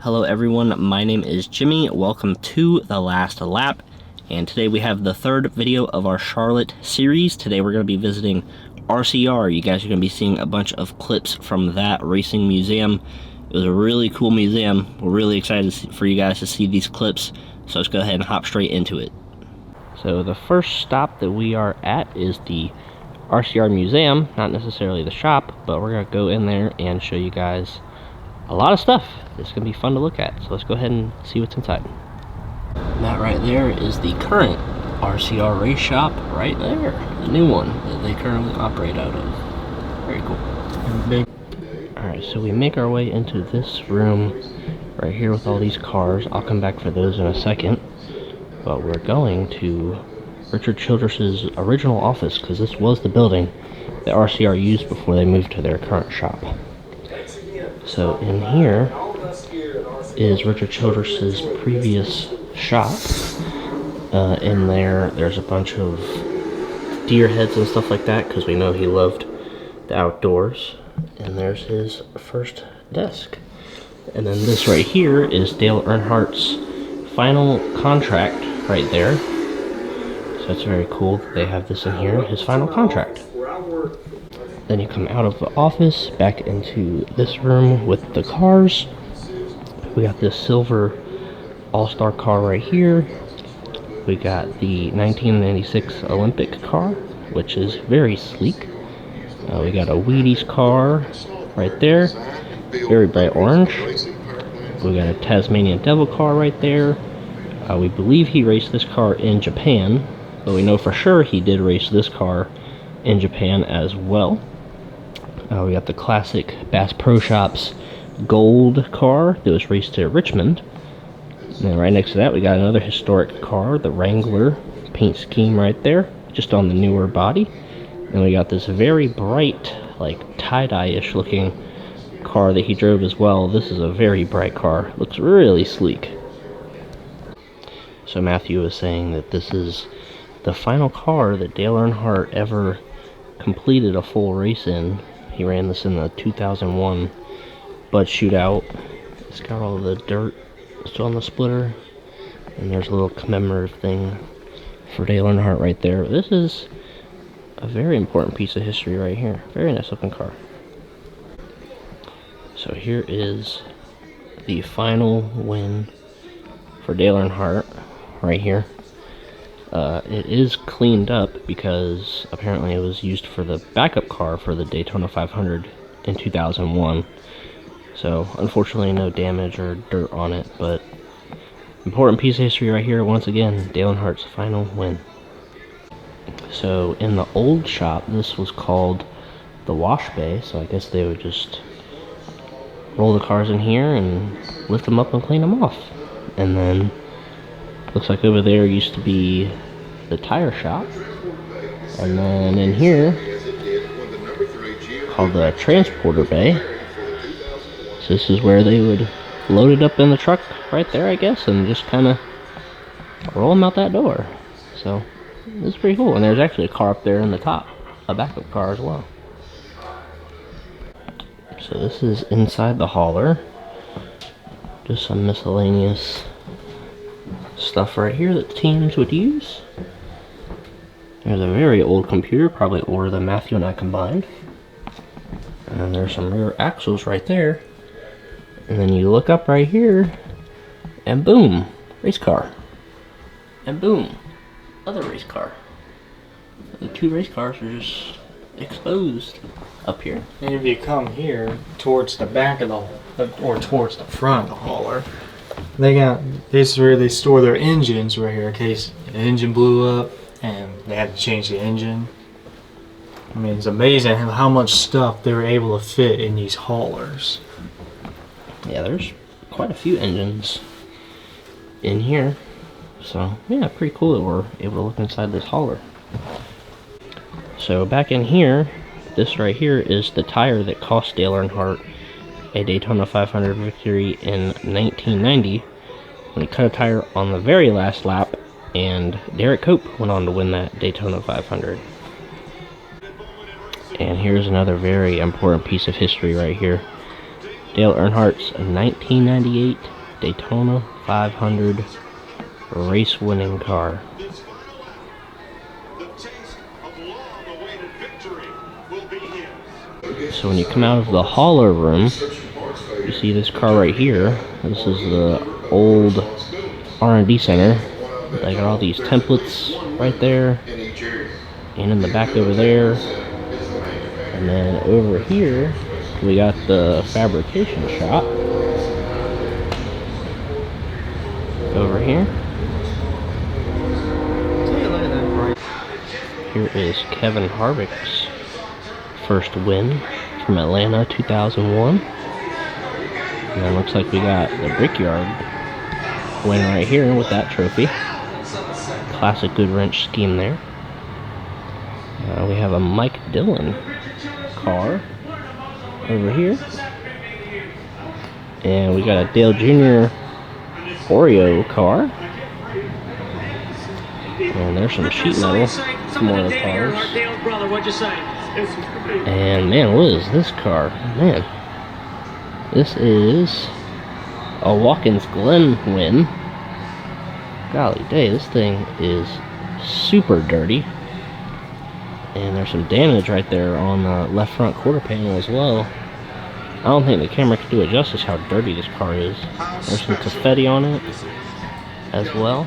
Hello everyone, my name is Jimmy. Welcome to The Last Lap, and today we have the third video of our Charlotte series. Today we're going to be visiting RCR. You guys are going to be seeing a bunch of clips from that racing museum. It was a really cool museum. We're really excited for you guys to see these clips, so let's go ahead and hop straight into it. So the first stop that we are at is the RCR museum, not necessarily the shop, but we're going to go in there and show you guys a lot of stuff. It's going to be fun to look at, so let's go ahead and see what's inside. That right there is the current RCR race shop right there, the new one that they currently operate out of. Very cool. Alright, so we make our way into this room right here with all these cars. I'll come back for those in a second, but we're going to Richard Childress's original office, because this was the building that RCR used before they moved to their current shop. So in here is Richard Childress's previous shop. In there's a bunch of deer heads and stuff like that, because we know he loved the outdoors. And there's his first desk. And then this right here is Dale Earnhardt's final contract right there. So that's very cool that they have this in here, his final contract. Then you come out of the office, back into this room with the cars. We got this silver all-star car right here. We got the 1996 Olympic car, which is very sleek. We got a Wheaties car right there, very bright orange. We got a Tasmanian Devil car right there. We believe he raced this car in Japan, but we know for sure he did race this car in Japan as well. We got the classic Bass Pro Shops gold car that was raced at Richmond. And then right next to that we got another historic car, the Wrangler paint scheme right there, just on the newer body. And we got this very bright, like tie-dye-ish looking car that he drove as well. This is a very bright car, looks really sleek. So Matthew was saying that this is the final car that Dale Earnhardt ever completed a full race in. He ran this in the 2001 Bud Shootout. It's got all the dirt still on the splitter, and there's a little commemorative thing for Dale Earnhardt right there. This is a very important piece of history right here. Very nice looking car. So here is the final win for Dale Earnhardt right here. It is cleaned up because apparently it was used for the backup car for the Daytona 500 in 2001. So unfortunately no damage or dirt on it, but important piece of history right here. Once again, Dale Earnhardt's final win. So in the old shop, this was called the wash bay, so I guess they would just roll the cars in here and lift them up and clean them off. And then looks like over there used to be the tire shop. And then in here, called the transporter bay. So this is where they would load it up in the truck right there, I guess, and just kind of roll them out that door. So it's pretty cool. And there's actually a car up there in the top, a backup car as well. So this is inside the hauler. Just some miscellaneous stuff right here that teams would use. There's a very old computer, probably older than Matthew and I combined. And then there's some rear axles right there. And then you look up right here, and boom, race car. And boom, other race car. The two race cars are just exposed up here. And if you come here towards the back of or towards the front of the hauler, this is where they store their engines right here in case the engine blew up and they had to change the engine. I mean, it's amazing how much stuff they were able to fit in these haulers. Yeah, there's quite a few engines in here. So yeah, pretty cool that we're able to look inside this hauler. So back in here, this right here is the tire that cost Dale Earnhardt a Daytona 500 victory in 1990 when he cut a tire on the very last lap, and Derek Cope went on to win that Daytona 500. And here's another very important piece of history right here. Dale Earnhardt's 1998 Daytona 500 race-winning car. So when you come out of the hauler room, you see this car right here. This is the old R&D center. They got all these templates right there, and in the back over there. And then over here, we got the fabrication shop. Over here. Here is Kevin Harvick's first win from Atlanta 2001. And then looks like we got the Brickyard win right here with that trophy. Classic good wrench scheme there. We have a Mike Dillon car over here. And we got a Dale Jr. Oreo car. And there's some sheet metal, some more of the cars. And man, what is this car? Man, this is a Watkins Glen win. Golly day, this thing is super dirty. And there's some damage right there on the left front quarter panel as well. I don't think the camera can do it justice how dirty this car is. There's some confetti on it as well.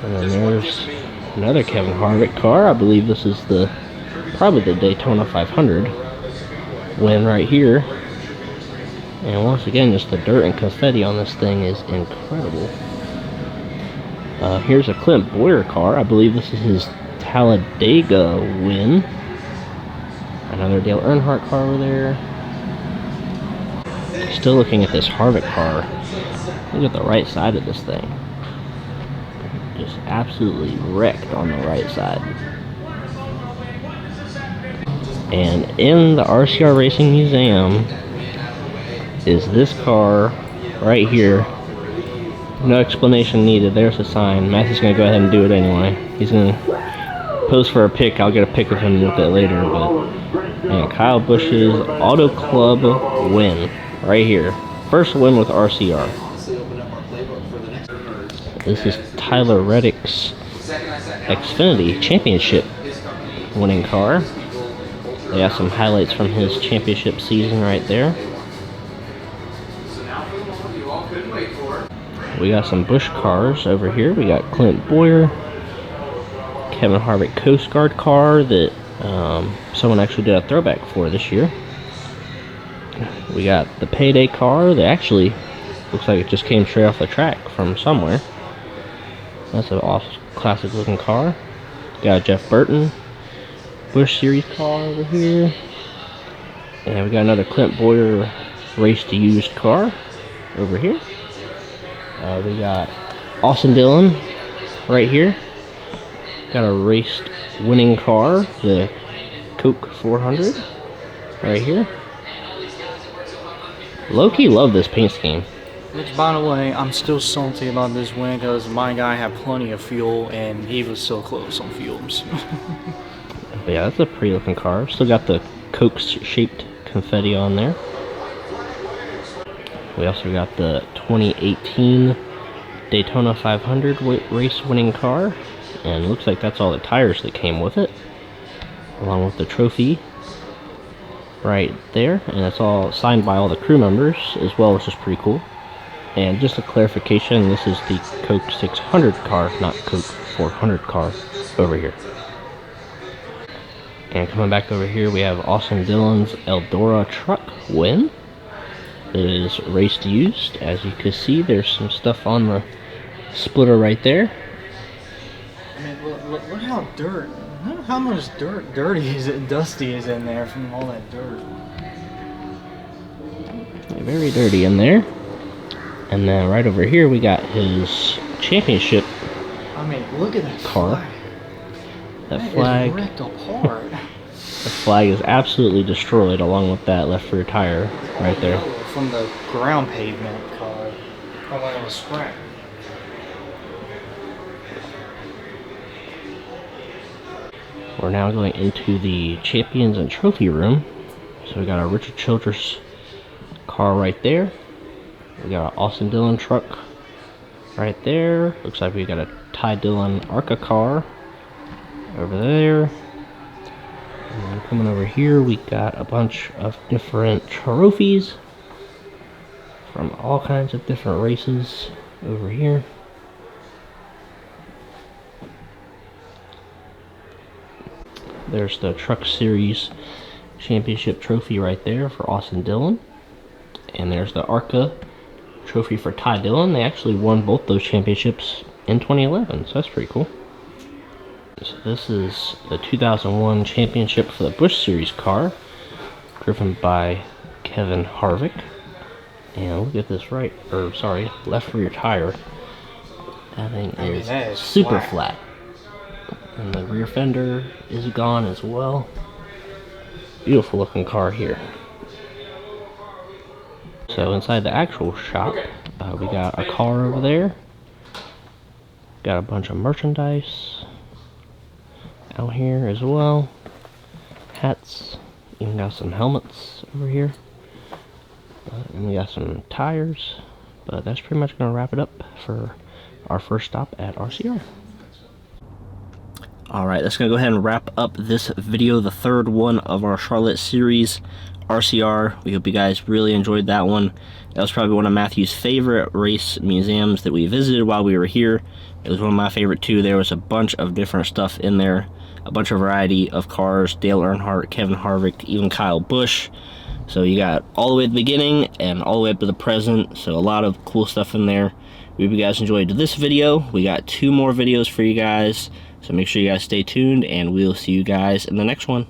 And then there's another Kevin Harvick car. I believe this is probably the Daytona 500 win right here. And once again, just the dirt and confetti on this thing is incredible. Here's a Clint Boyer car. I believe this is his Talladega win. Another Dale Earnhardt car over there. Still looking at this Harvick car. Look at the right side of this thing. Just absolutely wrecked on the right side. And in the RCR Racing Museum is this car right here. No explanation needed. There's a sign. Matthew's going to go ahead and do it anyway. He's going to pose for a pic. I'll get a pic of him with it later. But man, Kyle Busch's Auto Club win right here. First win with RCR. This is Tyler Reddick's Xfinity Championship winning car. They got some highlights from his championship season right there. We got some Busch cars over here. We got Clint Boyer, Kevin Harvick Coast Guard car that someone actually did a throwback for this year. We got the Payday car that actually looks like it just came straight off the track from somewhere. That's an awesome classic looking car. Got a Jeff Burton Busch Series car over here. And we got another Clint Boyer race to used car over here. We got Austin Dillon right here. Got a raced winning car, the Coke 400 right here. Low-key love this paint scheme. Which, by the way, I'm still salty about this win because my guy had plenty of fuel and he was so close on fumes. But yeah, that's a pretty looking car. Still got the Coke-shaped confetti on there. We also got the 2018 Daytona 500 race winning car. And it looks like that's all the tires that came with it, along with the trophy right there. And it's all signed by all the crew members as well, which is pretty cool. And just a clarification, this is the Coke 600 car, not Coke 400 car over here. And coming back over here, we have Austin Dillon's Eldora truck win. It is race used. As you can see, there's some stuff on the splitter right there. I mean, look how how much dirty is it, dusty is in there from all that dirt. Very dirty in there. And then right over here, we got his championship. I mean, look at that car. flag. That flag is ripped apart. The flag is absolutely destroyed along with that left rear tire right there. From the ground pavement car. From when it was scrapped. We're now going into the champions and trophy room. So we got our Richard Childress car right there. We got an Austin Dillon truck right there. Looks like we got a Ty Dillon ARCA car over there. And then coming over here, we got a bunch of different trophies from all kinds of different races over here. There's the Truck Series Championship trophy right there for Austin Dillon. And there's the ARCA trophy for Ty Dillon. They actually won both those championships in 2011, so that's pretty cool. So this is the 2001 championship for the Busch Series car, driven by Kevin Harvick. And look at this left rear tire. That thing is super flat. And the rear fender is gone as well. Beautiful looking car here. So inside the actual shop, we got a car over there. Got a bunch of merchandise out here as well. Hats. Even got some helmets over here. And we got some tires. But that's pretty much going to wrap it up for our first stop at RCR. Alright, that's going to go ahead and wrap up this video, the third one of our Charlotte series, RCR. We hope you guys really enjoyed that one. That was probably one of Matthew's favorite race museums that we visited while we were here. It was one of my favorite too. There was a bunch of different stuff in there, a bunch of variety of cars, Dale Earnhardt, Kevin Harvick, even Kyle Busch. So you got all the way at the beginning and all the way up to the present, so a lot of cool stuff in there. We hope you guys enjoyed this video. We got 2 more videos for you guys, so make sure you guys stay tuned, and we'll see you guys in the next one.